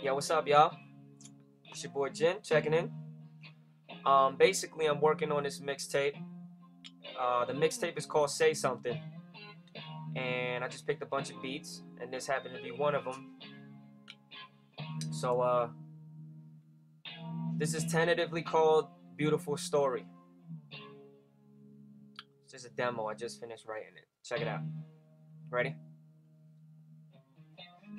Yo, what's up, y'all? It's your boy Jin checking in. Basically, I'm working on this mixtape. The mixtape is called Say Something, and I just picked a bunch of beats, and this happened to be one of them. So, this is tentatively called Beautiful Story. It's just a demo. I just finished writing it. Check it out. Ready?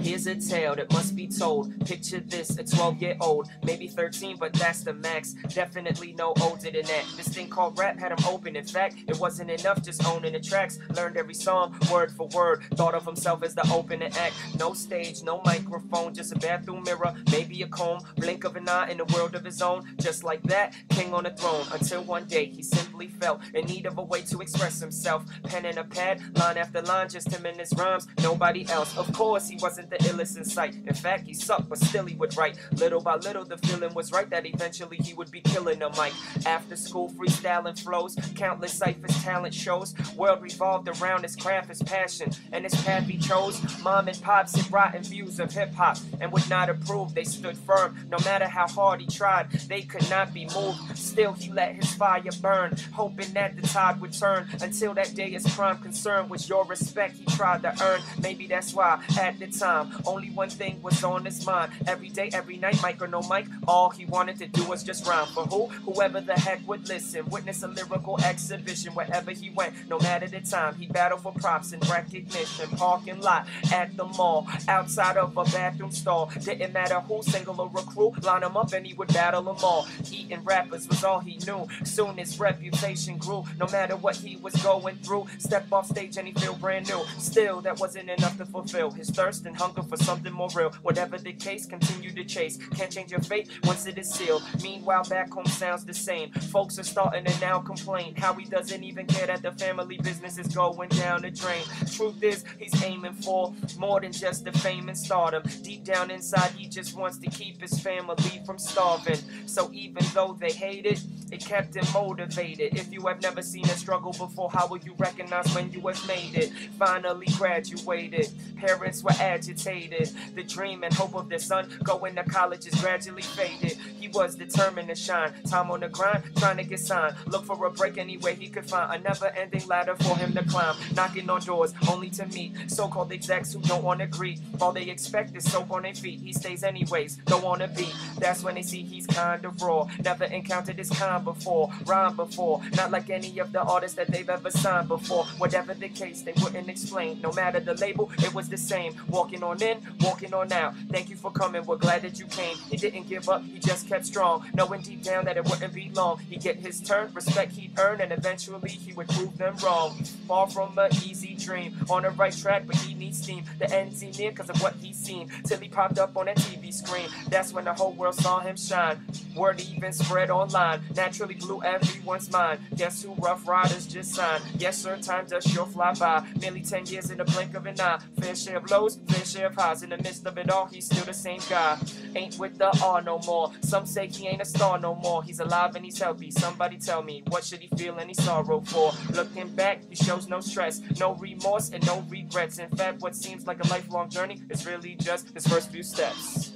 Here's a tale that must be told. Picture this, a 12-year-old, maybe 13, but that's the max. Definitely no older than that. This thing called rap had him open. In fact, it wasn't enough just owning the tracks. Learned every song, word for word. Thought of himself as the opening act. No stage, no microphone, just a bathroom mirror, maybe a comb. Blink of an eye in a world of his own. Just like that, king on a throne. Until one day, he simply felt in need of a way to express himself. Pen and a pad, line after line, just him and his rhymes. Nobody else. Of course, he wasn't the illest in sight. In fact, he sucked, but still he would write. Little by little, the feeling was right that eventually he would be killing the mic. After school, freestyling flows, countless ciphers, talent shows. World revolved around his craft, his passion, and his path he chose. Mom and pops had rotten views of hip-hop and would not approve. They stood firm, no matter how hard he tried. They could not be moved. Still, he let his fire burn, hoping that the tide would turn. Until that day, his prime concern was your respect he tried to earn. Maybe that's why, at the time, only one thing was on his mind. Every day, every night, mic or no mic, all he wanted to do was just rhyme. For who? Whoever the heck would listen. Witness a lyrical exhibition wherever he went. No matter the time, he battled for props and recognition. Parking lot, at the mall, outside of a bathroom stall. Didn't matter who, single or recruit, line him up and he would battle them all. Eating rappers was all he knew. Soon his reputation grew. No matter what he was going through, step off stage and he feel brand new. Still, that wasn't enough to fulfill his thirst and hunger for something more real. Whatever the case, continue to chase. Can't change your fate once it is sealed. Meanwhile, back home sounds the same. Folks are starting to now complain how he doesn't even care that the family business is going down the drain. Truth is, he's aiming for more than just the fame and stardom. Deep down inside, he just wants to keep his family from starving. So even though they hate it, it kept him motivated. If you have never seen a struggle before, how will you recognize when you have made it? Finally graduated, parents were agitated. The dream and hope of their son going to college is gradually faded. He was determined to shine, time on the grind, trying to get signed. Look for a break any way he could find. A never-ending ladder for him to climb. Knocking on doors only to meet so-called execs who don't want to agree. All they expect is soap on their feet. He stays anyways, don't want to be. That's when they see he's kind of raw. Never encountered his kind before, rhyme before. Not like any of the artists that they've ever signed before. Whatever the case, they wouldn't explain. No matter the label, it was the same. Walking on in, walking on out. Thank you for coming, we're glad that you came. He didn't give up, he just kept strong, knowing deep down that it wouldn't be long. He'd get his turn, respect he'd earn, and eventually he would prove them wrong. Far from an easy dream, on the right track, but he needs steam. The end's near because of what he's seen, till he popped up on a TV screen. That's when the whole world saw him shine. Word even spread online, naturally blew everyone's mind. Guess who Rough Riders just signed? Yes sir, time does sure fly by. Nearly 10 years in the blink of an eye. Fair share of lows, fair share of highs. In the midst of it all, he's still the same guy. Ain't with the R no more. Some say he ain't a star no more. He's alive and he's healthy. Somebody tell me, what should he feel any sorrow for? Looking back, he shows no stress, no remorse, and no regrets. In fact, what seems like a lifelong journey is really just his first few steps.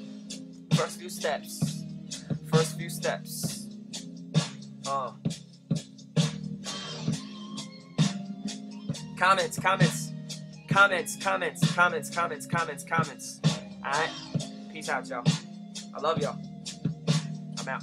First few steps. First few steps. Comments. Alright? Peace out, y'all. I love y'all. I'm out.